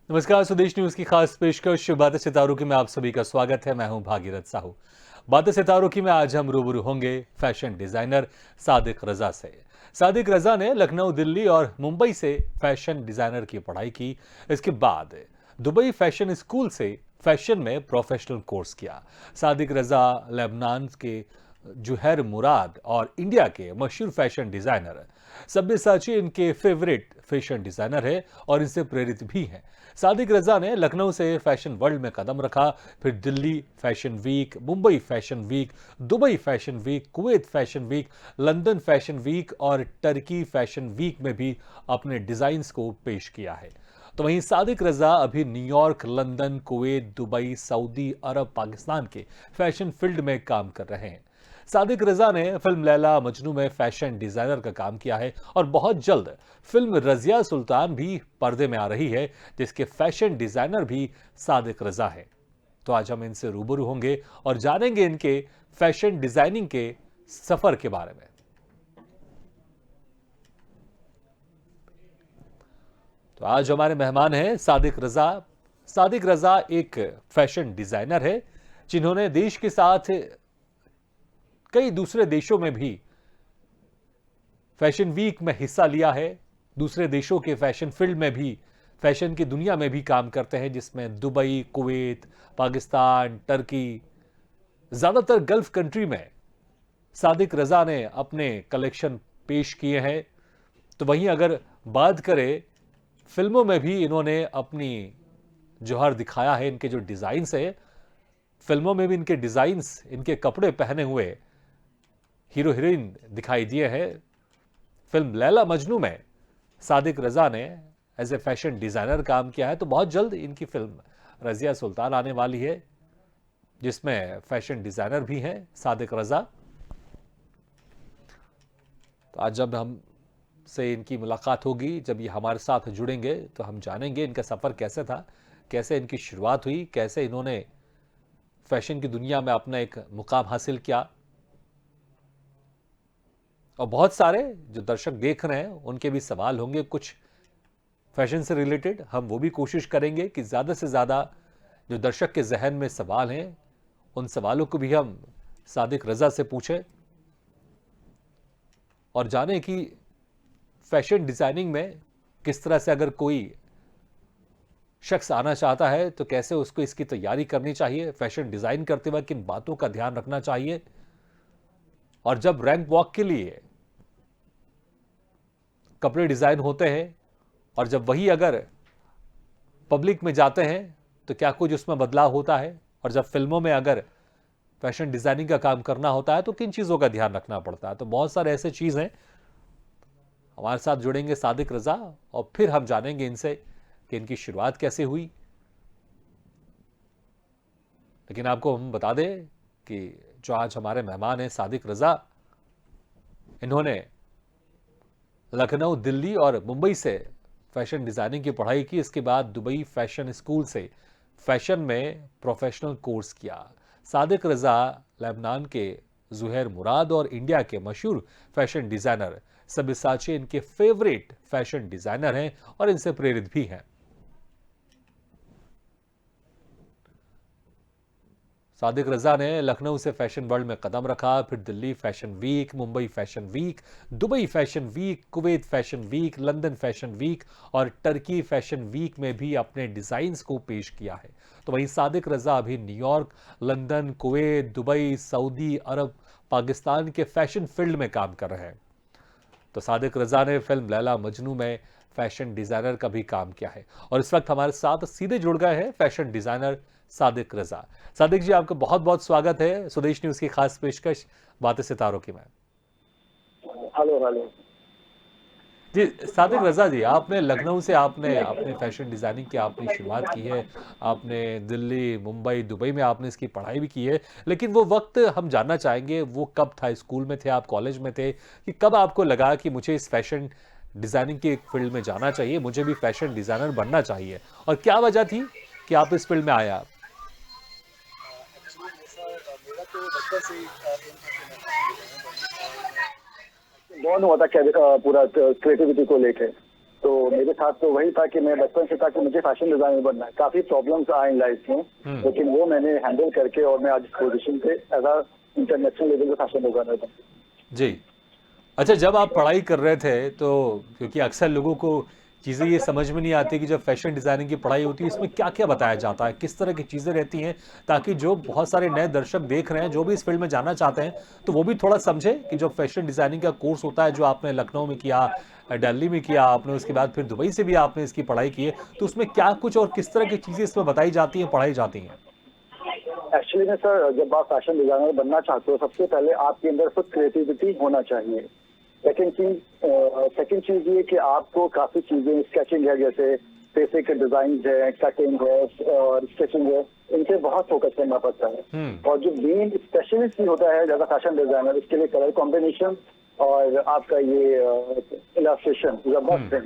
नमस्कार, स्वदेश न्यूज की खास पेशकश बातें सितारों की में आप सभी का स्वागत है। मैं हूं भागीरथ साहू। बातें सितारों की में आज हम रूबरू होंगे फैशन डिजाइनर सादिक रजा से। सादिक रजा ने लखनऊ, दिल्ली और मुंबई से फैशन डिजाइनर की पढ़ाई की। इसके बाद दुबई फैशन स्कूल से फैशन में प्रोफेशनल कोर्स किया। सादिक रजा लेबनान के जुहैर मुराद और इंडिया के मशहूर फैशन डिजाइनर सब्यसाची इनके फेवरेट फैशन डिजाइनर है और इनसे प्रेरित भी हैं। सादिक रजा ने लखनऊ से फैशन वर्ल्ड में कदम रखा, फिर Delhi fashion week, Mumbai fashion week, Dubai fashion week, Kuwait fashion week, London fashion week और टर्की फैशन वीक में भी अपने डिजाइन्स को पेश किया है। तो वहीं सादिक रजा अभी New York, London, Kuwait, Dubai, Saudi Arab, Pakistan के फैशन फील्ड में काम कर रहे हैं। सादिक रजा ने फिल्म लैला मजनू में फैशन डिजाइनर का काम किया है और बहुत जल्द फिल्म रजिया सुल्तान भी पर्दे में आ रही है, जिसके फैशन डिजाइनर भी सादिक रजा है। तो आज हम इनसे रूबरू होंगे और जानेंगे इनके फैशन डिजाइनिंग के सफर के बारे में। तो आज हमारे मेहमान हैं सादिक रजा। सादिक रजा एक फैशन डिजाइनर है जिन्होंने देश के साथ कई दूसरे देशों में भी फैशन वीक में हिस्सा लिया है। दूसरे देशों के फैशन फील्ड में भी, फैशन की दुनिया में भी काम करते हैं, जिसमें दुबई, कुवैत, पाकिस्तान, टर्की, ज्यादातर गल्फ कंट्री में सादिक रजा ने अपने कलेक्शन पेश किए हैं। तो वहीं अगर बात करें, फिल्मों में भी इन्होंने अपनी जौहर दिखाया है। इनके जो डिजाइन्स है, फिल्मों में भी इनके डिजाइन्स, इनके कपड़े पहने हुए हीरो हीरोइन दिखाई दिए हैं। फिल्म लैला मजनू में सादिक रजा ने एज ए फैशन डिजाइनर काम किया है। तो बहुत जल्द इनकी फिल्म रजिया सुल्तान आने वाली है, जिसमें फैशन डिजाइनर भी हैं सादिक रजा। तो आज जब हम से इनकी मुलाकात होगी, जब ये हमारे साथ जुड़ेंगे, तो हम जानेंगे इनका सफर कैसे था, कैसे इनकी शुरुआत हुई, कैसे इन्होंने फैशन की दुनिया में अपना एक मुकाम हासिल किया। और बहुत सारे जो दर्शक देख रहे हैं उनके भी सवाल होंगे कुछ फैशन से रिलेटेड। हम वो भी कोशिश करेंगे कि ज़्यादा से ज़्यादा जो दर्शक के जहन में सवाल हैं, उन सवालों को भी हम सादिक रजा से पूछें और जानें कि फैशन डिज़ाइनिंग में किस तरह से अगर कोई शख्स आना चाहता है तो कैसे उसको इसकी तैयारी करनी चाहिए, फैशन डिज़ाइन करते वक्त किन बातों का ध्यान रखना चाहिए, और जब रैंप वॉक के लिए कपड़े डिज़ाइन होते हैं और जब वही अगर पब्लिक में जाते हैं तो क्या कुछ उसमें बदलाव होता है, और जब फिल्मों में अगर फैशन डिज़ाइनिंग का काम करना होता है तो किन चीज़ों का ध्यान रखना पड़ता है। तो बहुत सारे ऐसे चीज़ हैं। हमारे साथ जुड़ेंगे सादिक रजा और फिर हम जानेंगे इनसे कि इनकी शुरुआत कैसे हुई। लेकिन आपको हम बता दें कि जो आज हमारे मेहमान हैं सादिक रजा, इन्होंने लखनऊ, दिल्ली और मुंबई से फैशन डिज़ाइनिंग की पढ़ाई की। इसके बाद दुबई फैशन स्कूल से फैशन में प्रोफेशनल कोर्स किया। सादिक रजा लेबनान के जुहैर मुराद और इंडिया के मशहूर फैशन डिज़ाइनर सब्यसाची इनके फेवरेट फैशन डिज़ाइनर हैं और इनसे प्रेरित भी हैं। सादिक रजा ने लखनऊ से फैशन वर्ल्ड में कदम रखा, फिर Delhi fashion week, Mumbai fashion week, Dubai fashion week, Kuwait fashion week, London fashion week और टर्की फैशन वीक में भी अपने डिजाइन्स को पेश किया है। तो वहीं सादिक रजा अभी New York, London, Kuwait, Dubai, Saudi Arab, Pakistan के फैशन फील्ड में काम कर रहे हैं। तो सादिक रजा ने फिल्म लैला मजनू में फैशन डिजाइनर का भी काम किया है और इस वक्त हमारे साथ सीधे जुड़ गए हैं फैशन डिजाइनर सादिक रजा। सादिक जी, आपका बहुत बहुत स्वागत है स्वदेश न्यूज की खास पेशकश बातें सितारों की में। Hello hello. जी सादिक रजा जी, आपने लखनऊ से आपने अपने फैशन डिजाइनिंग की आपने शुरुआत की है। आपने दिल्ली, मुंबई, दुबई में आपने इसकी पढ़ाई भी की है। लेकिन वो वक्त हम जानना चाहेंगे, वो कब था? स्कूल में थे आप, कॉलेज में थे, कि कब आपको लगा कि मुझे इस फैशन डिजाइनिंग की फील्ड में जाना चाहिए, मुझे भी फैशन डिजाइनर बनना चाहिए, और क्या वजह थी कि आप इस फील्ड में आए आप? एक्चुअली ऐसा मेरा तो बचपन से ही एम था कि मैं फैशन डिजाइनर बनूं और मैं बॉर्न हुआ था पूरा क्रिएटिविटी को लेके। तो मेरे साथ तो वही था कि मैं बचपन से था कि मुझे फैशन डिजाइनर बनना है। काफी प्रॉब्लम्स आए लाइफ में, लेकिन वो मैंने हैंडल करके और मैं आज इस पोजीशन पे एज अ इंटरनेशनल लेवल पे फैशन डिजाइनर बन। जी। अच्छा, जब आप पढ़ाई कर रहे थे तो क्योंकि अक्सर लोगों को चीज़ें ये समझ में नहीं आती कि जब फैशन डिज़ाइनिंग की पढ़ाई होती है इसमें क्या क्या बताया जाता है, किस तरह की चीज़ें रहती हैं, ताकि जो बहुत सारे नए दर्शक देख रहे हैं जो भी इस फील्ड में जाना चाहते हैं तो वो भी थोड़ा समझे कि जो फैशन डिज़ाइनिंग का कोर्स होता है जो आपने लखनऊ में किया, दिल्ली में किया आपने, उसके बाद फिर दुबई से भी आपने इसकी पढ़ाई की है, तो उसमें क्या कुछ और किस तरह की चीज़ें इसमें बताई जाती हैं, पढ़ाई जाती हैं? एक्चुअली में सर, जब आप फैशन डिजाइनर बनना चाहते हो सबसे पहले आपके अंदर खुद क्रिएटिविटी होना चाहिए। सेकंड चीज ये कि आपको काफी चीजें स्केचिंग है, जैसे बेसिक डिजाइन है, कटिंग है और स्केचिंग है, इन पे बहुत फोकस करना पड़ता है। और जो मेन स्पेशलिस्ट होता है जैसा फैशन डिजाइनर, इसके लिए कलर कॉम्बिनेशन और आपका ये इलास्ट्रेशन मस्ट है।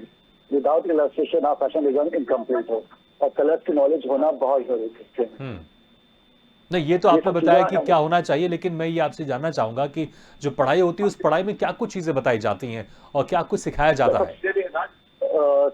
विदाउट इलास्ट्रेशन आप फैशन डिजाइन इनकम्प्लीट हो, और कलर्स की नॉलेज होना बहुत जरूरी है। नहीं, ये तो आपने बताया कि क्या होना चाहिए, लेकिन मैं ये आपसे जानना चाहूंगा कि जो पढ़ाई होती है उस पढ़ाई में क्या कुछ चीजें बताई जाती हैं और क्या कुछ सिखाया जाता है?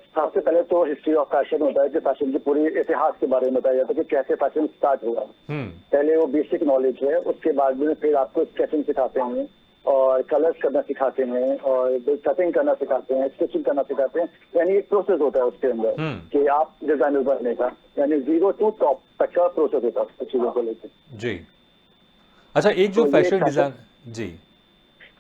सबसे पहले तो हिस्ट्री ऑफ फैशन होता है कि फैशन की पूरी इतिहास के बारे में बताया जाता है कि कैसे फैशन स्टार्ट हुआ। पहले वो बेसिक नॉलेज है, उसके बाद में फिर आपको स्केचिंग सिखाते हैं और कलर्स करना सिखाते हैं और कटिंग करना सिखाते हैं, स्केचिंग करना सिखाते हैं। यानी एक प्रोसेस होता है उसके अंदर कि आप डिजाइनर बनने का, यानी 0 to टॉप तक का प्रोसेस होता है चीजों को लेकर। जी। अच्छा, एक जो तो फैशन डिजाइन, जी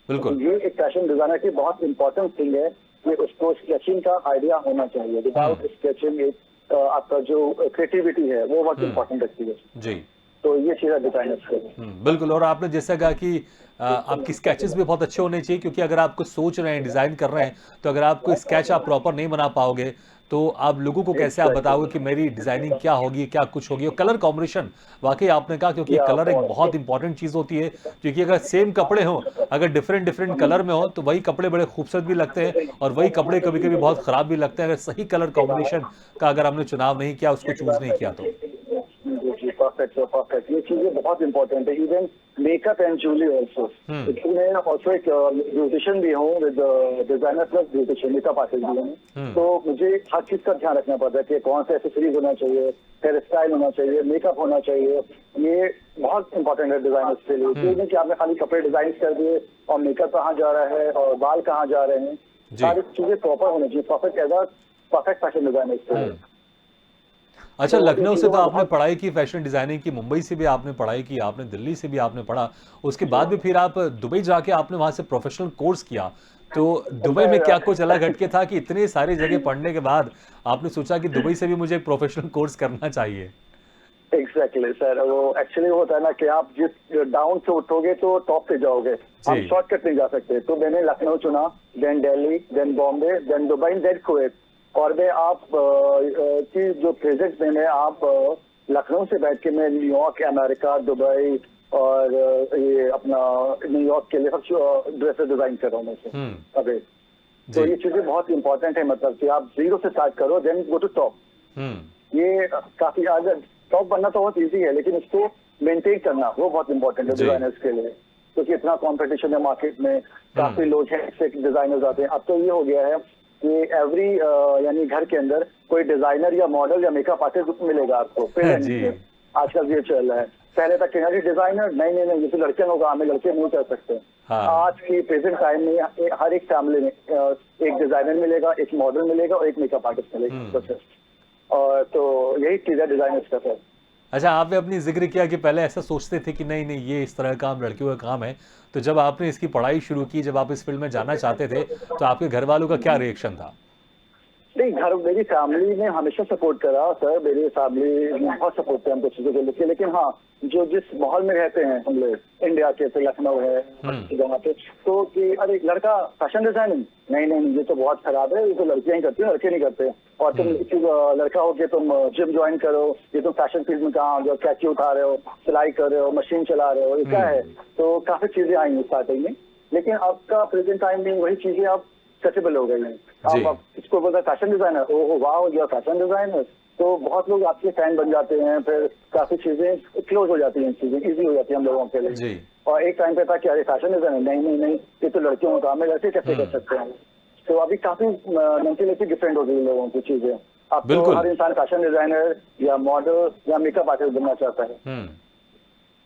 बिल्कुल, ये एक फैशन डिजाइनर की बहुत इंपॉर्टेंट थिंग है कि उसको स्केचिंग का आइडिया होना चाहिए। विदाउट स्केचिंग आपका जो क्रिएटिविटी है वो बहुत इंपॉर्टेंट रखती है। जी तो ये चीज है डिजाइनर्स के लिए। बिल्कुल। और आपने जैसा कहा कि आपकी स्केचेस भी बहुत अच्छे होने चाहिए, क्योंकि अगर आप कुछ सोच रहे हैं, डिजाइन कर रहे हैं, तो अगर आपको स्केच आप प्रॉपर नहीं बना पाओगे तो आप लोगों को कैसे आप बताओगे कि मेरी डिजाइनिंग क्या होगी, क्या कुछ होगी। और कलर कॉम्बिनेशन, वाकई आपने कहा, क्योंकि कलर एक बहुत इंपॉर्टेंट चीज होती है, क्योंकि अगर सेम कपड़े हों, अगर डिफरेंट डिफरेंट कलर में हो तो वही कपड़े बड़े खूबसूरत भी लगते हैं और वही कपड़े कभी कभी बहुत खराब भी लगते हैं, अगर सही कलर कॉम्बिनेशन का अगर हमने चुनाव नहीं किया, उसको चूज नहीं किया तो। परफेक्ट, ये चीजें बहुत इंपॉर्टेंट है। Even makeup and jewellery also. मैं ऑल्सो एक ब्यूटिशियन भी हूँ, with designer plus beautician, makeup artist भी हूँ। तो मुझे हर चीज का ध्यान रखना पड़ता है कि कौन सा एक्सेसरीज होना चाहिए, हेयर स्टाइल होना चाहिए, मेकअप होना चाहिए। ये बहुत इंपॉर्टेंट है डिजाइनर्स के लिए। ये नहीं कि आपने खाली कपड़े डिजाइन कर दिए और मेकअप कहाँ जा रहा है और बाल कहाँ जा रहे हैं। सारी चीजें प्रॉपर होनी चाहिए, परफेक्ट फैशन डिजाइनर के लिए। अच्छा, तो लखनऊ से तो आपने पढ़ाई की फैशन डिजाइनिंग की, मुंबई से भी आपने पढ़ाई की, आपने दिल्ली से भी आपने पढ़ा, उसके बाद भी फिर आप दुबई जाके आपने वहां से प्रोफेशनल कोर्स किया। तो दुबई में क्या कुछ अलग हटके था कि इतने सारी जगह पढ़ने के बाद आपने सोचा कि दुबई से भी मुझे प्रोफेशनल कोर्स करना चाहिए? एग्जैक्टली सर, वो एक्चुअली होता है ना कि आप जिस डाउन से उठोगे तो टॉप पे जाओगे। हम शॉर्टकट नहीं जा सकते। तो मैंने लखनऊ चुना, then Delhi, then Bombay, then Dubai, then Kuwait. और मैं आप की जो प्रेजेंट में आप लखनऊ से बैठ के मैं न्यूयॉर्क, अमेरिका, दुबई और ये अपना न्यूयॉर्क के लिए सब ड्रेसेस डिजाइन कर रहा हूँ मैं अभी। तो ये चीजें बहुत इंपॉर्टेंट है, मतलब कि आप 0 से स्टार्ट करो, देन गो टू टॉप। ये काफी, अगर टॉप बनना तो बहुत इजी है, लेकिन इसको मेंटेन करना वो बहुत इंपॉर्टेंट है डिजाइनर्स के लिए, क्योंकि इतना कंपटीशन है मार्केट में, काफी लोग हैं, डिजाइनर्स आते हैं। अब तो ये हो गया है कि एवरी यानी घर के अंदर कोई डिजाइनर या मॉडल या मेकअप आर्टिस्ट मिलेगा आपको। आजकल ये चल रहा है। पहले तक कहना डिजाइनर नहीं, ये तो लड़के लोग काम है, लड़के नहीं कर सकते। आज की प्रेजेंट टाइम में हर एक फैमिली में एक डिजाइनर मिलेगा, एक मॉडल मिलेगा और एक मेकअप आर्टिस्ट मिलेगा। और तो यही चीज है डिजाइनर्स का सर। अच्छा, आपने अपनी जिक्र किया कि पहले ऐसा सोचते थे कि नहीं ये इस तरह का काम लड़कियों का काम है, तो जब आपने इसकी पढ़ाई शुरू की, जब आप इस फील्ड में जाना चाहते थे, तो आपके घर वालों का क्या रिएक्शन था? नहीं, मेरी फैमिली ने हमेशा सपोर्ट करा सर। मेरी फैमिली ने बहुत सपोर्ट किया हमको चीजों को लेकर। लेकिन हाँ, जो जिस माहौल में रहते हैं हम लोग, इंडिया के तो लखनऊ है जगह पे, तो कि अरे लड़का फैशन डिजाइनिंग, नहीं ये तो बहुत खराब है, ये तो लड़कियां ही करती हैं, लड़के नहीं करते। और तुम लड़का हो के तुम जिम ज्वाइन करो, ये तुम फैशन फील्ड में कहाँ जो कैची उठा रहे हो, सिलाई कर रहे हो, मशीन चला रहे हो, ये क्या है। तो काफी चीजें आई स्टार्टिंग में, लेकिन अब का प्रेजेंट टाइम में वही चीजें अब एक्सेसिबल हो गई हैं। आप इसको बोलते हैं फैशन डिजाइनर, ओह वाह हो गया फैशन डिजाइनर, तो बहुत लोग आपके फैन बन जाते हैं। फिर काफी चीजें क्लोज हो जाती हैं, चीजें इजी हो जाती है हम लोगों के लिए। और एक टाइम पे था कि अरे फैशन डिजाइनर नहीं, ये तो लड़कियों का काम है, लड़के कैसे कर सकते हैं। तो अभी काफी मेंटेलिटी डिफरेंट हो गई लोगों की चीजें। अब तो बिल्कुल। हर इंसान फैशन डिजाइनर या मॉडल या मेकअप आर्टिस्ट बनना चाहता है।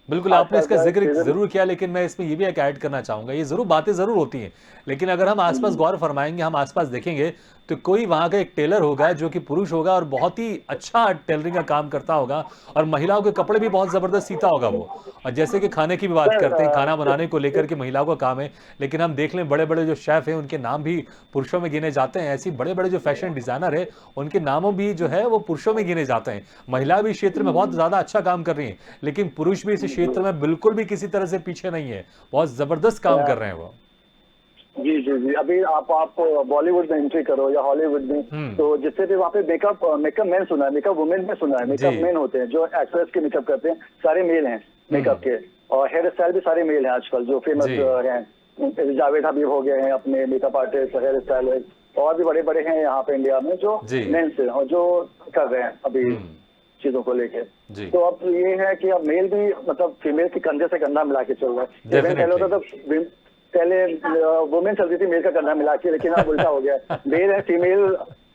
बिल्कुल, आपने इसका आजकल जिक्र चीजें जरूर किया, लेकिन मैं इसमें ये भी एक ऐड करना चाहूंगा। ये जरूर बातें जरूर होती हैं, लेकिन अगर हम आसपास गौर फरमाएंगे, हम आसपास देखेंगे, तो कोई वहां का एक टेलर होगा जो कि पुरुष होगा और बहुत ही अच्छा टेलरिंग का काम करता होगा, और महिलाओं के कपड़े भी बहुत जबरदस्त सीता होगा वो। और जैसे कि खाने की भी बात सर, करते हैं, खाना बनाने को लेकर के महिलाओं का काम है, लेकिन हम देख लें बड़े बड़े जो शेफ हैं उनके नाम भी पुरुषों में गिने जाते हैं। ऐसे बड़े बड़े जो फैशन डिजाइनर है उनके नामों भी जो है वो पुरुषों में गिने जाते हैं। महिला भी इस क्षेत्र में बहुत ज्यादा अच्छा काम कर रही है, लेकिन पुरुष भी इस क्षेत्र में बिल्कुल भी किसी तरह से पीछे नहीं है, बहुत जबरदस्त काम कर रहे हैं वो। जी जी जी। अभी आप बॉलीवुड में एंट्री करो या हॉलीवुड में, तो जितने भी वहाँ पे मेकअप मेकअप मैन सुना है, मेकअप वुमेन में सुना है, मेकअप मैन होते हैं जो एक्ट्रेस के मेकअप करते हैं, सारे मेल हैं मेकअप के। और हेयर स्टाइल भी सारे मेल हैं आजकल जो फेमस जी। हैं। जावेद हबीब हो गए हैं अपने मेकअप आर्टिस्ट, हेयर स्टाइलिस्ट, और भी बड़े बड़े हैं यहाँ पे इंडिया में जो जी। मेन्स हैं और जो कर रहे हैं अभी चीजों को लेके। जी। तो अब ये है कि अब मेल भी मतलब फीमेल के कंधे से कंधा मिला के चल रहा है। Definitely। पहले होता था, पहले वुमेन चलती थी मेल का कंधा मिला के, लेकिन अब उल्टा हो गया, मेल है फीमेल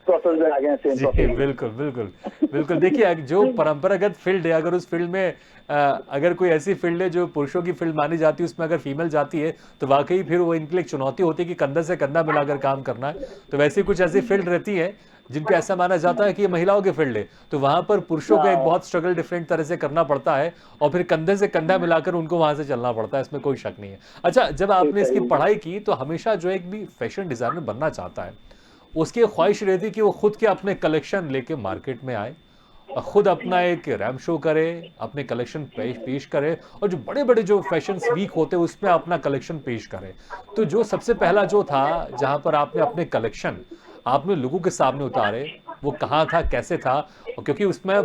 प्रोसेस में आ गए हैं सेम जी, प्रोसेस। बिल्कुल बिल्कुल बिल्कुल। देखिए, जो परंपरागत फील्ड है, अगर उस फील्ड में अगर कोई ऐसी फील्ड है जो पुरुषों की फील्ड मानी जाती है, उसमें अगर फीमेल जाती है तो वाकई फिर वो इनके लिए एक चुनौती होती है कि कंधा से कंधा मिलाकर काम करना है। तो वैसे कुछ ऐसी फील्ड रहती है जिनको ऐसा माना जाता है कि ये महिलाओं की फील्ड है, तो वहां पर पुरुषों का एक बहुत स्ट्रगल डिफरेंट तरह से करना पड़ता है, और फिर कंधे से कंधा मिलाकर उनको वहां से चलना पड़ता है, इसमें कोई शक नहीं है। अच्छा, जब आपने इसकी पढ़ाई की तो हमेशा जो एक भी फैशन डिजाइनर बनना चाहता है उसकी ख्वाहिश रहती कि वो खुद के अपने कलेक्शन लेके मार्केट में आए और खुद अपना एक रैम्प शो करे, अपने कलेक्शन पेश करे, और जो बड़े बड़े जो फैशन वीक होते हैं उसमें अपना कलेक्शन पेश करे। तो जो सबसे पहला जो था जहां पर आपने अपने कलेक्शन आपने लोगों के सामने उतारे, वो कहाँ था, कैसे था? और क्योंकि उसमें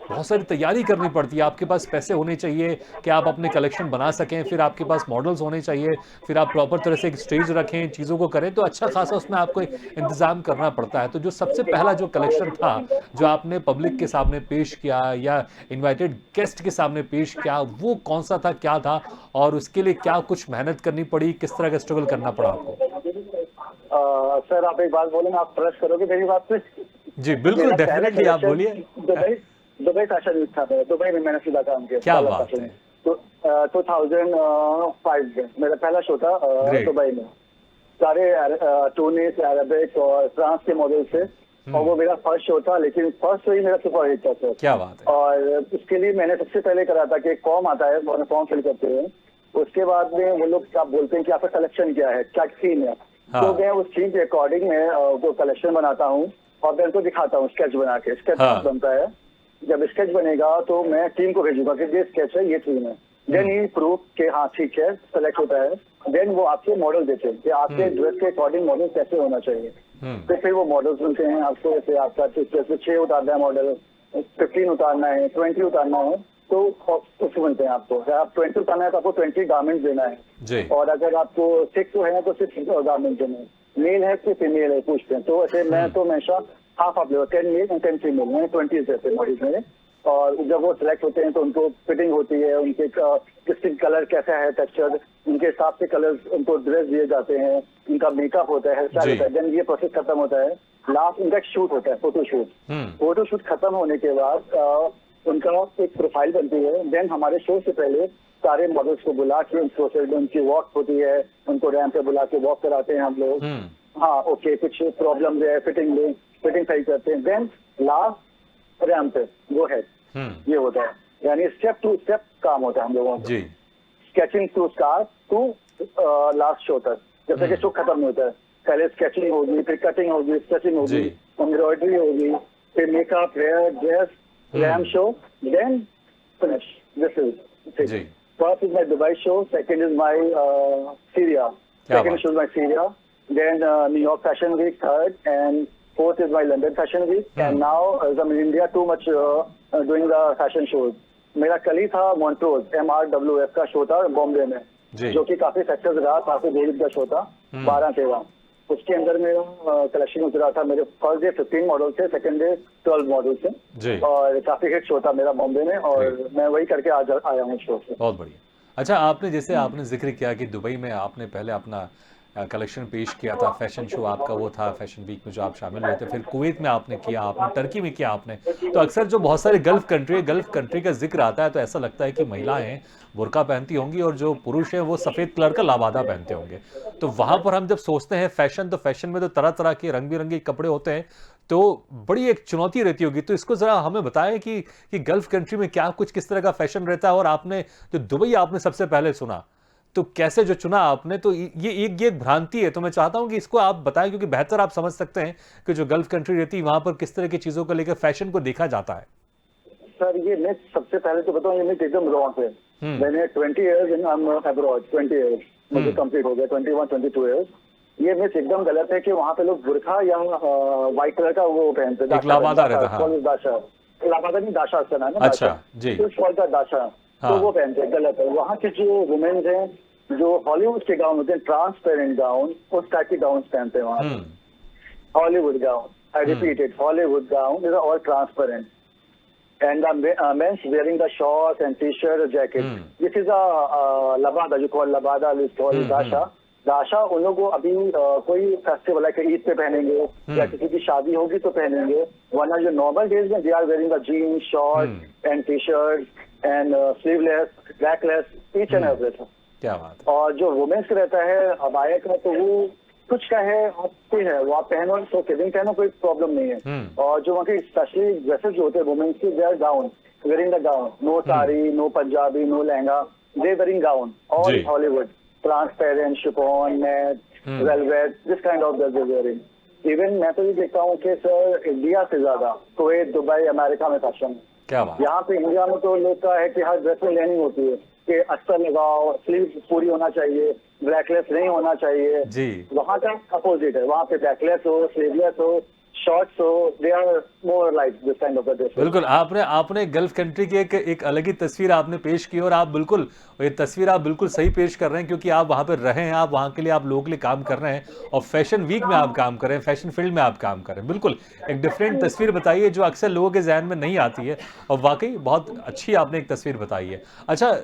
बहुत सारी तैयारी करनी पड़ती है, आपके पास पैसे होने चाहिए कि आप अपने कलेक्शन बना सकें, फिर आपके पास मॉडल्स होने चाहिए, फिर आप प्रॉपर तरह से एक स्टेज रखें, चीज़ों को करें, तो अच्छा खासा उसमें आपको एक इंतजाम करना पड़ता है। तो जो सबसे पहला जो कलेक्शन था जो आपने पब्लिक के सामने पेश किया या इन्वाइटेड गेस्ट के सामने पेश किया, वो कौन सा था, क्या था, और उसके लिए क्या कुछ मेहनत करनी पड़ी, किस तरह का स्ट्रगल करना पड़ा आपको? सर आप एक बात बोलेंगे, आप ट्रस्ट करोगे मेरी बात पे? जी बिल्कुल, डेफिनेटली, आप बोलिए। दुबई फैशन वीक था मेरा, दुबई में मैंने सीधा काम किया। क्या बात है। तो 2005 में मेरा पहला शो था Great। दुबई में। सारे टूनिस, अरबिक और फ्रांस के मॉडल थे, और वो मेरा फर्स्ट शो था, लेकिन फर्स्ट शो ही मेरा सुपर हिट था सर। क्या बात है। और उसके लिए मैंने सबसे पहले करा था कि एक फॉर्म आता है, फॉर्म फिल करते हैं, उसके बाद में वो लोग क्या बोलते हैं कि आपका कलेक्शन क्या है, क्या थीम है। हाँ। तो मैं उस थीम के अकॉर्डिंग मैं वो कलेक्शन बनाता हूँ और मैं उनको दिखाता हूँ स्केच बना के। स्केच हाँ। बनता है, जब स्केच बनेगा तो मैं टीम को भेजूंगा कि ये स्केच है, ये थीम है। देन ये प्रूफ कि हाँ ठीक है, सेलेक्ट होता है। देन वो आपको मॉडल देते हैं कि आपके ड्रेस के अकॉर्डिंग मॉडल कैसे होना चाहिए। तो फिर वो मॉडल सुनते हैं आपको, जैसे आपका 6 उतारना है मॉडल, 15 उतारना है, 20 उतारना है, तो उसको बनते हैं आपको। अगर आप 20 उतारना है तो आपको 20 गारमेंट देना है जी। और अगर आपको 6 है तो 6 गारमेंट देना है। मेल है कि फीमेल है पूछते हैं, तो ऐसे मैं तो हमेशा हाफ आप ले 10 मेल एंड 10 फीमेल, मैंने 20 जैसे मॉडल्स मेरे। और जब वो सिलेक्ट होते हैं तो उनको फिटिंग होती है, उनके किस कलर कैसा है, टेक्सचर, उनके हिसाब से कलर उनको ड्रेस दिए जाते हैं, उनका मेकअप होता है, हेयर स्टाइल होता है। देन ये प्रोसेस खत्म होता है, लास्ट उनका शूट होता है, फोटो शूट। फोटो शूट खत्म होने के बाद उनका एक प्रोफाइल बनती है। देन हमारे शो से पहले सारे मॉडल्स को बुला के उनकी वॉक होती है, उनको रैंप पे बुला के वॉक कराते हैं हम लोग। हाँ ओके, कुछ प्रॉब्लम है, फिटिंग सही करते हैं। देन लास्ट रैंप पे वो है, ये होता है, यानी स्टेप टू स्टेप काम होता है हम लोगों का। Sketching to start to last show तक, जब तक शो खत्म होता है। पहले स्केचिंग होगी, फिर कटिंग होगी, स्केचिंग होगी, एम्ब्रॉयडरी होगी, फिर makeup, hair, dress, ramp show, then finish. This is first is my Dubai show, second is my Syria, second show is my Syria, then New York Fashion Week, third, and fourth is my London Fashion Week, and now as I'm in India too much doing the fashion shows. मेरा कल ही था मॉन्ट्रोज MRWF का show था बॉम्बे में, जो कि काफी success रहा, काफी गोल्ड का शो था, 12-13। उसके अंदर मेरा कलेक्शन उतरा था। मेरे फर्स्ट डे 15 मॉडल थे, सेकंड डे 12 मॉडल थे, और काफी हिट शो था मेरा बॉम्बे में, और मैं वही करके आज आया हूँ शो से। बहुत बढ़िया। अच्छा, आपने जिक्र किया कि दुबई में आपने पहले अपना कलेक्शन पेश किया था, फैशन शो आपका वो था, फैशन वीक में जो आप शामिल हुए थे, फिर कुवैत में आपने किया, आपने टर्की में किया आपने। तो अक्सर जो बहुत सारे गल्फ कंट्री का जिक्र आता है तो ऐसा लगता है कि महिलाएं बुर्का पहनती होंगी और जो पुरुष हैं वो सफ़ेद कलर का लाबादा पहनते होंगे। तो वहाँ पर हम जब सोचते हैं फैशन, तो फैशन में तो तरह तरह के रंग बिरंगे कपड़े होते हैं, तो बड़ी एक चुनौती रहती होगी। तो इसको ज़रा हमें बताएं कि गल्फ कंट्री में क्या कुछ किस तरह का फैशन रहता है, और आपने जो दुबई आपने सबसे पहले सुना, तो कैसे जो चुना आपने, तो ये एक भ्रांति है। तो मैं चाहता हूं कि इसको आप बताएं, क्योंकि बेहतर आप समझ सकते हैं कि जो गल्फ कंट्री रहती है वहां पर किस तरह की चीजों को लेकर फैशन को देखा जाता है। सर ये मिथ सबसे पहले तो बताऊं, ये मिथ एकदम रॉन्ग है। मैंने 20 इयर्स इन अब्रॉड, 20 इयर्स मुझे कंप्लीट हो गया, 21 22 इयर्स। ये मिथ एकदम गलत है कि वहाँ पे लोग बुरखा या व्हाइट कलर का वो पहनते हैं, एक लाबादा रहता है, हाँ। दाशा, लाबादा नहीं, दाशा का नाम है, अच्छा जी, का दाशा, हाँ। तो वो पहनते हैं, गलत है। वहाँ के जो वुमेन्स हैं, जो हॉलीवुड के गाउन होते हैं, ट्रांसपेरेंट गाउन, उस टाइप के गाउन पहनते हैं वहाँ। Hollywood gown, I repeat it, Hollywood gown is all transparent, and the men's wearing the shorts and t-shirt or jacket. This is a labada, you call labada, is called dasha. दाशा उन लोगों को अभी कोई festival है कि ईद पे पहनेंगे या किसी की शादी होगी तो पहनेंगे, वरना जो नॉर्मल डेज में they are wearing the jeans, short and T shirt and sleeveless, backless, each and everything. क्या बात। और जो वुमेन्स का रहता है अबाया का, तो वो कुछ का है, आपके है, वो आप पहनो तो किडिंग पहनो, कोई प्रॉब्लम नहीं है। और जो वहाँ के स्पेशली ड्रेसेस जो होते हैं वुमेन्स की, they are gown, wearing the gown, no sari, no Punjabi, no lehenga, they wearing gown, all Hollywood, transparent, chiffon, net, velvet, this kind of dress wearing. Even मैं तो ये देखता हूँ कि सर इंडिया से ज्यादा कुवैत, दुबई, अमेरिका में फैशन। क्या बात। यहाँ पे इंडिया में तो लोग का है कि हर ड्रेस में लेनी होती है कि अस्तर लगाओ, स्लीव पूरी होना चाहिए, ब्लैकलेस नहीं होना चाहिए जी। वहाँ का अपोजिट है, वहाँ पे बैकलेस हो, स्लीवलेस हो, शॉर्ट्स हो, they are more like this kind of dress. बिल्कुल, आपने गल्फ कंट्री की एक अलग ही तस्वीर आपने पेश की, और आप बिल्कुल ये तस्वीर आप बिल्कुल सही पेश कर रहे हैं, क्योंकि आप वहाँ पर रहे हैं, आप वहाँ के लिए, आप लोगों के लिए काम कर रहे हैं, और फैशन वीक में आप काम कर रहे हैं, फैशन फील्ड में आप काम कर रहे हैं। बिल्कुल एक डिफरेंट तस्वीर बताइए जो अक्सर लोगों के जहन में नहीं आती है, और वाकई बहुत अच्छी आपने एक तस्वीर बताई है। अच्छा,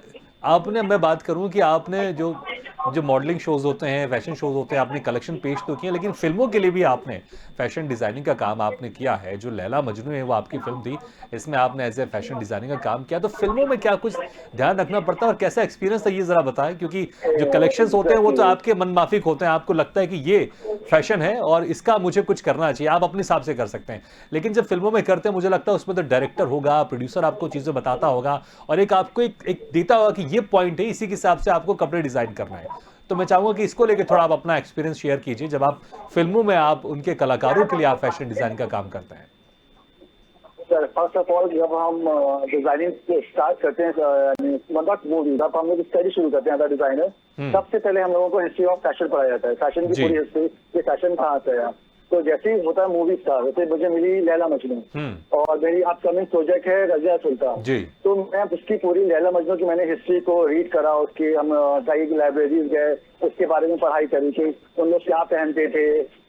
आपने, मैं बात करूं कि आपने जो मॉडलिंग शोज होते हैं, फैशन शोज होते हैं, आपने कलेक्शन पेश तो किए, लेकिन फिल्मों के लिए भी आपने फैशन डिजाइनिंग का काम आपने किया है। जो लैला मजनू है वो आपकी फिल्म थी, इसमें आपने एज ए फैशन डिजाइनिंग का काम किया। तो फिल्मों में क्या कुछ ध्यान रखना पड़ता है और कैसा एक्सपीरियंस था, ये जरा बताएं, क्योंकि जो कलेक्शंस होते हैं वो तो आपके मन माफिक होते हैं, आपको लगता है कि ये फैशन है और इसका मुझे कुछ करना चाहिए, आप अपने हिसाब से कर सकते हैं। लेकिन जब फिल्मों में करते हैं, मुझे लगता है उसमें तो डायरेक्टर होगा, प्रोड्यूसर आपको चीजें बताता होगा, और एक आपको एक देता होगा कि ये पॉइंट है, इसी के हिसाब से आपको कपड़े डिजाइन करना है। तो मैं चाहूंगा कि इसको लेके थोड़ा आप अपना एक्सपीरियंस शेयर कीजिए, जब आप फिल्मों में आप उनके कलाकारों के लिए आप फैशन डिजाइन का काम करते हैं। सर फर्स्ट ऑफ ऑल जब हम डिजाइनिंग स्टार्ट करते हैं, मतलब मूवी जब हम लोग स्टडी शुरू करते हैं डिजाइनर, सबसे पहले हम लोगों को हिस्ट्री ऑफ फैशन पढ़ाया जाता है, फैशन की पूरी हिस्ट्री, ये फैशन कहाँ से है। तो जैसे ही होता है मूवी स्टार, वैसे मुझे मिली लैला मजनू, और मेरी अपकमिंग प्रोजेक्ट है रजिया सुल्तान जी। तो मैं उसकी पूरी लैला मजनू की मैंने हिस्ट्री को रीड करा, उसकी हम कई लाइब्रेरीज गए, उसके बारे में पढ़ाई करी कि उन लोग क्या पहनते थे,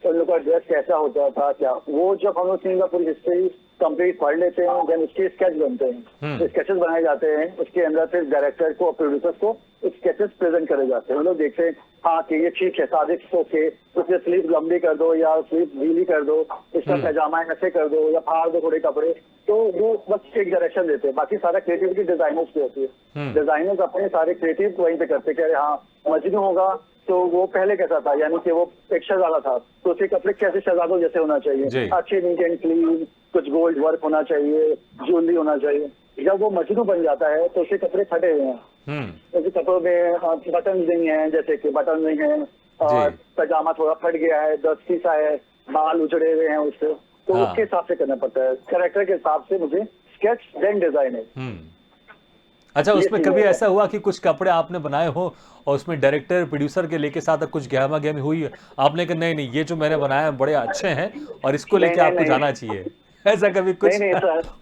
उन लोग का ड्रेस कैसा होता था, क्या वो जब हम लोग पूरी हिस्ट्री कंप्लीट पढ़ लेते हैं, देन उसके स्केच बनते हैं, स्केचेस बनाए जाते हैं, उसके अंदर फिर डायरेक्टर को और प्रोड्यूसर्स को स्केचेस प्रेजेंट करे जाते हैं। उन लोग देखते हैं हाँ कि ये ठीक है, सादिक ओके, उसके स्लीव लंबी कर दो या स्लीव ढीली कर दो, इसका पैजामा ऐसे कर दो या फाड़ दो थोड़े कपड़े, तो वो बस एक डायरेक्शन देते हैं। बाकी सारा क्रिएटिविटी डिजाइनर्स की होती है, डिजाइनर्स अपने सारे क्रिएटिव वहीं पे करते हैं कि हाँ मजनू होगा तो वो पहले कैसा था, यानी कि वो एक शहजादा था, तो उसके कपड़े कैसे शहजादों जैसे होना चाहिए, अच्छे नीट एंड क्लीन, कुछ गोल्ड वर्क होना चाहिए, ज्वेलरी होना चाहिए। जब वो मजनू बन जाता है तो उसके कपड़े फटे हुए हैं, उसके कपड़ों में बटन नहीं है, जैसे कि बटन नहीं है, और पैजामा थोड़ा फट गया है, दस्ती सा है, बाल उजड़े हुए हैं उससे, तो उसके हिसाब से करना पड़ता है, कैरेक्टर के हिसाब से मुझे स्केच देन डिजाइन है। अच्छा, उसमें कभी ऐसा हुआ कि कुछ कपड़े आपने बनाए हो और उसमें डायरेक्टर प्रोड्यूसर के लेके साथ कुछ गहमा गहमी हुई है, आपने कहा नहीं नहीं ये जो मैंने बनाया बड़े अच्छे हैं और इसको लेके आपको जाना चाहिए, ऐसा कभी कुछ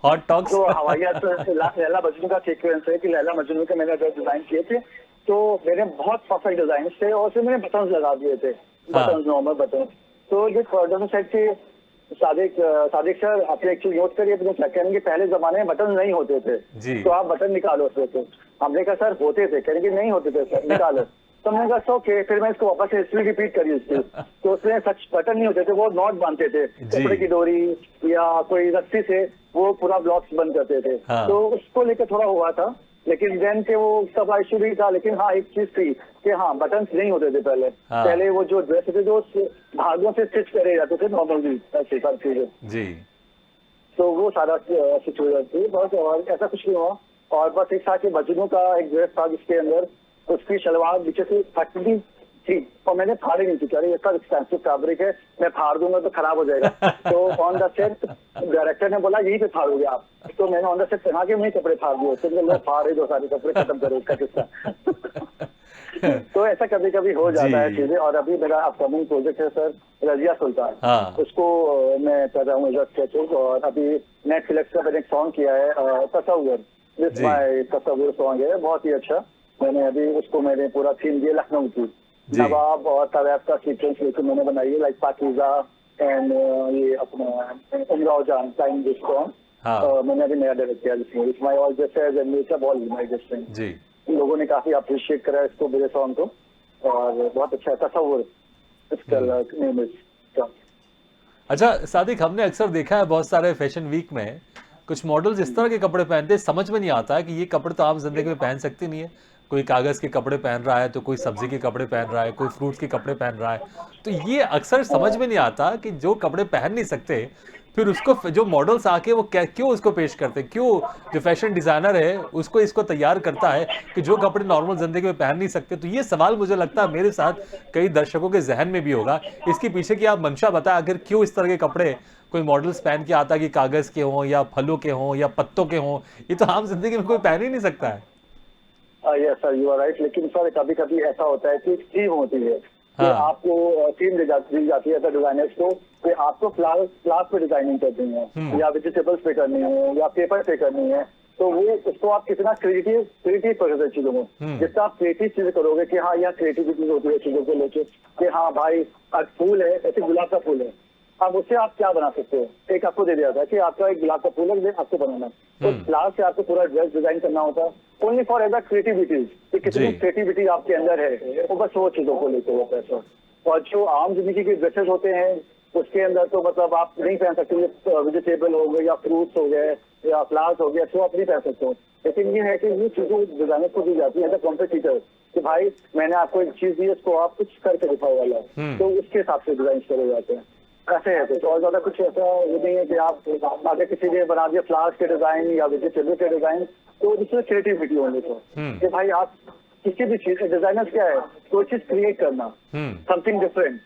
हॉट टॉक्स? तो हवाइयात लैला मजनू का सीक्वेंस है कि लैला मजनू के मैंने डिजाइन किए थे, तो मेरे बहुत परफेक्ट डिजाइन थे और उसमें मैंने बटन लगा दिए थे, बटन नॉर्मल बटन। तो ये प्रोड्यूसर सेट के सादिक सर आपने एक्चुअली नोट करिए, क्या कहेंगे पहले जमाने में बटन नहीं होते थे, तो आप बटन निकालो उसमें से। हमने कहा सर होते थे, कहेंगे नहीं होते थे सर, निकालो। तो मैंने कहा ओके, फिर मैं इसको वापस से हिस्ट्री रिपीट करी उसकी। तो उसमें सच बटन नहीं होते थे, वो नॉट बांधते थे कपड़े की डोरी या कोई रस्सी से, वो पूरा ब्लॉक्स बंद करते थे। हाँ। तो उसको लेकर थोड़ा हुआ था, लेकिन देन के वो सब इशू भी था। लेकिन हाँ, एक चीज थी कि हाँ, बटन्स नहीं होते थे पहले। हाँ। पहले वो जो ड्रेस थे जो धागों से स्टिच करे जाते थे नॉर्मली, ऐसे सब चीजें। जी तो वो सारा सिचुएशन थी बस, और ऐसा कुछ नहीं हुआ। और बस एक साथ बजनों का एक ड्रेस था जिसके अंदर उसकी शलवार नीचे से फटती थी और मैंने फाड़ी नहीं थी। अरे इसका एक्सपेंसिव फैब्रिक है, मैं फाड़ दूंगा तो खराब हो जाएगा। तो ऑन द सेट डायरेक्टर ने बोला यहीं पे फाड़ोगे आप, तो मैंने ऑन द सेट पहना के वहीं कपड़े फाड़ दिए। तो लोग फाड़ दो सारे कपड़े, खत्म करो इसका किस्सा। तो ऐसा कभी कभी हो जाता है चीजें। और अभी मेरा अपकमिंग प्रोजेक्ट है सर, रजिया सुल्तान। हाँ। उसको मैं कर रहा हूँ एज स्केचेस। और अभी नेटफ्लिक्स का मैंने एक सॉन्ग किया है, तसव्वुर, दिस माय तसव्वुर सॉन्ग है, बहुत ही अच्छा। मैंने अभी उसको मैंने पूरा थीम दिया लखनऊ की, नवाब और तवायफ का सीक्वेंस लेकर मैंने बनाई है, लाइक पाकीज़ा एंड ये अपना उमराव जान टाइम दिस सॉन्ग। हाँ। मैंने अभी नया डायरेक्ट किया जिसमें it's my all just age and makeup all my just thing. जी लोगों ने काफी अप्रिशिएट करा इसको, मेरे सॉन्ग को, और बहुत अच्छा है। तसव्वुर इसका नेम इज। अच्छा सादिक, हमने अक्सर देखा है बहुत सारे फैशन वीक में कुछ मॉडल्स इस तरह के कपड़े पहनते हैं, समझ में नहीं आता है कि ये कपड़े तो आम जिंदगी में पहन सकती नहीं है। कोई कागज के कपड़े पहन रहा है, तो कोई सब्जी के कपड़े पहन रहा है, कोई फ्रूट्स के कपड़े पहन रहा है। तो ये अक्सर समझ में नहीं आता कि जो कपड़े पहन नहीं सकते, फिर उसको जो मॉडल्स आके वो क्यों उसको पेश करते हैं, क्यों जो फैशन डिजाइनर है उसको इसको तैयार करता है कि जो कपड़े नॉर्मल जिंदगी में पहन नहीं सकते। तो ये सवाल मुझे लगता है मेरे साथ कई दर्शकों के जहन में भी होगा। इसके पीछे की आप मंशा बताएं, आखिर क्यों इस तरह के कपड़े कोई मॉडल्स पहन के आता है कि कागज के हों या फलों के हों या पत्तों के हों, ये तो आम जिंदगी में कोई पहन ही नहीं सकता है। Yes sir, you are right. लेकिन सर कभी कभी ऐसा होता है कि थीम होती है कि हाँ। आपको थीम दी जाती है डिजाइनर्स को कि आपको फ्लावर्स पे डिजाइनिंग करनी है या वेजिटेबल्स पे करनी है या पेपर पे करनी है। तो वो उसको आप कितना क्रिएटिव कर सकते हैं चीजों में। जितना आप क्रिएटिव चीजें करोगे कि हाँ, यह क्रिएटिविटी होती है चीजों को लेकर कि हाँ भाई, आज फूल है, ऐसे गुलाब का फूल है, अब उससे आप क्या बना सकते हो। एक आपको दे दिया था कि आपका एक गुलाब का फूल है, आपको बनाना है, तो फ्लावर से आपको पूरा ड्रेस डिजाइन करना होता है only for as a creativity कि कितनी क्रिएटिविटी आपके अंदर है, वो बस वो चीजों को लेकर होता है सर। और जो आम जिंदगी के ड्रेसेस होते हैं उसके अंदर तो मतलब आप नहीं पहन सकते, वेजिटेबल हो गए या फ्रूट्स हो गए या फ्लावर्स हो गया, तो आप नहीं पहन सकते हो। लेकिन ये है कि ये चीजें डिजाइनर को दी जाती है एज अ कॉम्पिटिटर कि भाई मैंने आपको एक चीज दी है, इसको आप कुछ करके दिखाओ वाला, तो उसके हिसाब से डिजाइन करे जाते हैं। ऐसे है कुछ, और ज्यादा कुछ ऐसा ये नहीं है कि आप आगे किसी ने बना दिया फ्लावर्स के डिजाइन या वेजिटेबल के डिजाइन, तो इसमें क्रिएटिविटी होनी चाहिए कि भाई आप किसी भी चीज डिजाइनर्स क्या है, कोई चीज क्रिएट करना, समथिंग डिफरेंट।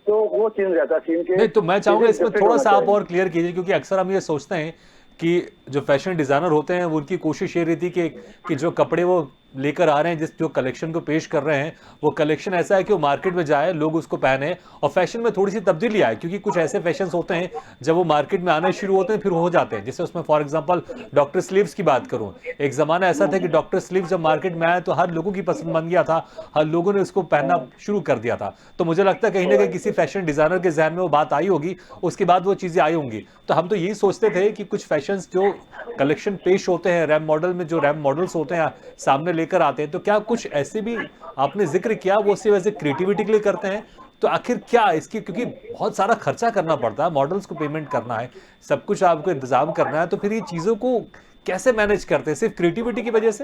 तो वो चीज रहता है के। नहीं, तो मैं चाहूंगा इसमें थोड़ा सा आप और क्लियर कीजिए, क्योंकि अक्सर हम ये सोचते हैं कि जो फैशन डिजाइनर होते हैं वो उनकी कोशिश ये रहती है कि जो कपड़े वो लेकर आ रहे हैं, जिस जो कलेक्शन को पेश कर रहे हैं, वो कलेक्शन ऐसा है कि वो मार्केट में जाए, लोग उसको पहने और फैशन में थोड़ी सी तब्दीली आए। क्योंकि कुछ ऐसे फैशन होते हैं जब वो मार्केट में आने शुरू होते हैं फिर हो जाते हैं। जैसे उसमें फॉर एग्जांपल डॉक्टर स्लीव्स की बात करूं, एक जमाना ऐसा था कि डॉक्टर स्लीव्स जब मार्केट में आया तो हर लोगों की पसंद बन गया था, हर लोगों ने उसको पहनना शुरू कर दिया था। तो मुझे लगता है कहीं ना कहीं किसी फैशन डिजाइनर के जहन में वो बात आई होगी, उसके बाद वो चीजें आई होंगी। तो हम तो यही सोचते थे कि कुछ फैशन जो कलेक्शन पेश होते हैं रैम मॉडल में, जो रैम मॉडल्स होते हैं सामने लेकर आते हैं, तो क्या कुछ ऐसे भी आपने जिक्र किया वो सिर्फ वैसे क्रिएटिविटी के लिए करते हैं? तो आखिर क्या इसकी, क्योंकि बहुत सारा खर्चा करना पड़ता है, मॉडल्स को पेमेंट करना है, सब कुछ आपको इंतजाम करना है, तो फिर ये चीजों को कैसे मैनेज करते हैं? सिर्फ क्रिएटिविटी की वजह से?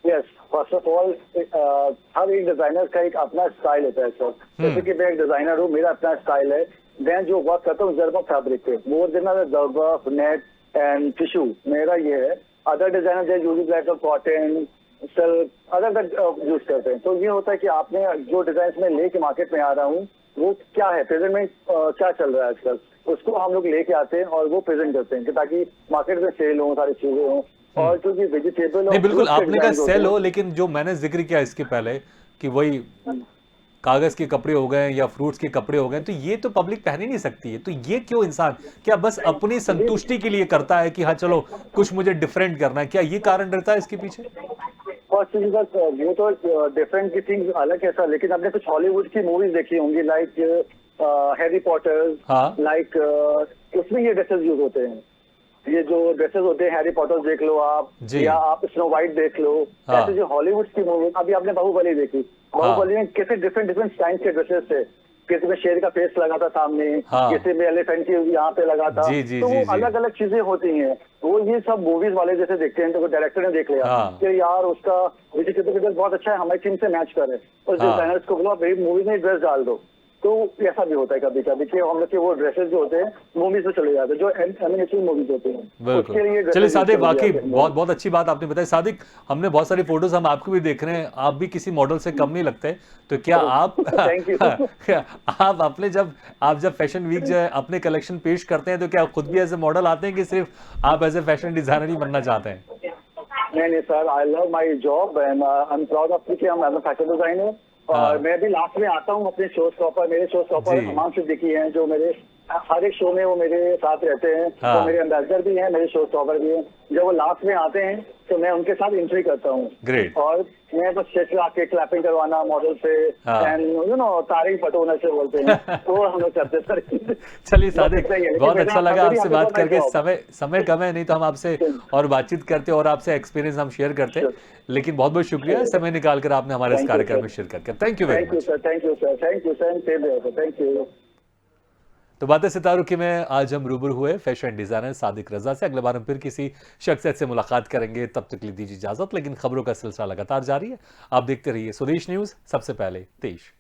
यस, फर्स्ट ऑफ ऑल हर एक डिजाइनर का एक अपना स्टाइल होता है सर। जैसे कि मैं एक डिजाइनर हूँ, मेरा अपना स्टाइल है। मैं जो वर्क करता हूँ जर्बा फैब्रिक पे, मोर देन जर्बा, नेट एंड टिश्यू, मेरा ये है। Other designer use like cotton, silk, other use करते हैं। तो ये होता है कि आपने जो डिजाइन में लेके मार्केट में आ रहा हूँ वो क्या है, प्रेजेंट में क्या चल रहा है आजकल, उसको हम लोग लेके आते हैं और वो प्रेजेंट करते हैं कि ताकि मार्केट में सेल हो, सारी चीजें हो। और जो कि वेजिटेबल नहीं, बिल्कुल आपने कहा सेल हो, लेकिन जो मैंने जिक्र किया इसके पहले कि वही कागज के कपड़े हो गए या फ्रूट्स के कपड़े हो गए, तो ये तो पब्लिक पहन ही नहीं सकती है। तो ये क्यों इंसान क्या बस अपनी संतुष्टि के लिए करता है कि हाँ चलो कुछ मुझे डिफरेंट करना है? क्या ये कारण रहता है इसके पीछे? वो तो डिफरेंट की थिंग्स अलग है सर। लेकिन आपने कुछ हॉलीवुड की मूवीज देखी होंगी, लाइक हैरी पॉटर, हाँ। लाइक उसमें ये ड्रेसेस यूज होते हैं। ये जो ड्रेसेस होते हैं हैरी पॉटर देख लो आप, जी। या आप स्नो वाइट देख लो, हाँ। ऐसे जो हॉलीवुड की मूवी, अभी आपने बाहुबली देखी, बाहुबली में कैसे डिफरेंट डिफरेंट स्टाइल के ड्रेसेस थे, किसी में शेर का फेस लगा था सामने, हाँ। किसी में एलिफेंट की यहाँ पे लगा था, जी, जी, तो जी, वो जी। अलग अलग चीजें होती हैं। वो ये सब मूवीज वाले जैसे देखते हैं तो डायरेक्टर ने देख लिया हाँ। कि यार उसका विजय सेतुपति बहुत अच्छा है, हमारी टीम से मैच करे, उस हाँ। डिजाइनर्स को बोलो आप मूवी में ड्रेस डाल दो। तो ऐसा भी होता है कभी कभी कि हम लोग के वो ड्रेसेस जो होते हैं मूवीज में चले जाते हैं, जो एनिमेशन मूवीज होते हैं उसके लिए बिल्कुल। dresses चलिए use सादिक, कर वाकई दिया जाता है। बहुत बहुत अच्छी बात आपने बताई। सादिक, हमने बहुत सारी फोटोज हम आपको भी देख रहे हैं, आप भी किसी मॉडल से कम नहीं लगते, तो क्या आप Thank you. आप अपने आप जब फैशन वीक जो है अपने कलेक्शन पेश करते हैं तो क्या खुद भी एज ए मॉडल आते हैं कि सिर्फ आप एज ए फैशन डिजाइनर ही बनना चाहते हैं? नहीं sir, I love my job and I am proud of कि हम फैशन डिजाइनर। और हाँ। मैं भी लास्ट में आता हूँ अपने शो स्टॉपर, मेरे शो स्टॉपर जी। अमान सिद्दीकी हैं जो मेरे हर एक शो में वो मेरे साथ रहते हैं। हाँ। वो मेरे एम्बेसडर भी हैं, मेरे शो स्टॉपर भी हैं। जब वो लास्ट में आते हैं तो मैं उनके साथ एंट्री करता हूँ। Great. और मैं बस स्टेज पे आके क्लैपिंग करवाना मॉडल से हाँ। एंड यू नो तारीफ बटोना से बोलते हैं तो हम लोग करते सर। चलिए सादिक, सही है, बहुत लेकिन अच्छा मेरा लगा अभी आपसे आपको बात मैं करके। जॉब। समय कम है, नहीं तो हम आपसे और बातचीत करते और आपसे एक्सपीरियंस हम शेयर करते, लेकिन बहुत बहुत शुक्रिया समय निकाल कर आपने हमारे इस Thank you, कार्यक्रम sir. में शिरकत किया। Thank you very thank you much. Sir, thank you sir, thank you sir, thank you. तो बातें सितारों की में आज हम रूबरू हुए फैशन डिजाइनर सादिक रजा से। अगले बार हम फिर किसी शख्सियत से मुलाकात करेंगे, तब तक के लिए दीजिए इजाजत, लेकिन खबरों का सिलसिला लगातार जारी है। आप देखते रहिए स्वदेश न्यूज, सबसे पहले देश।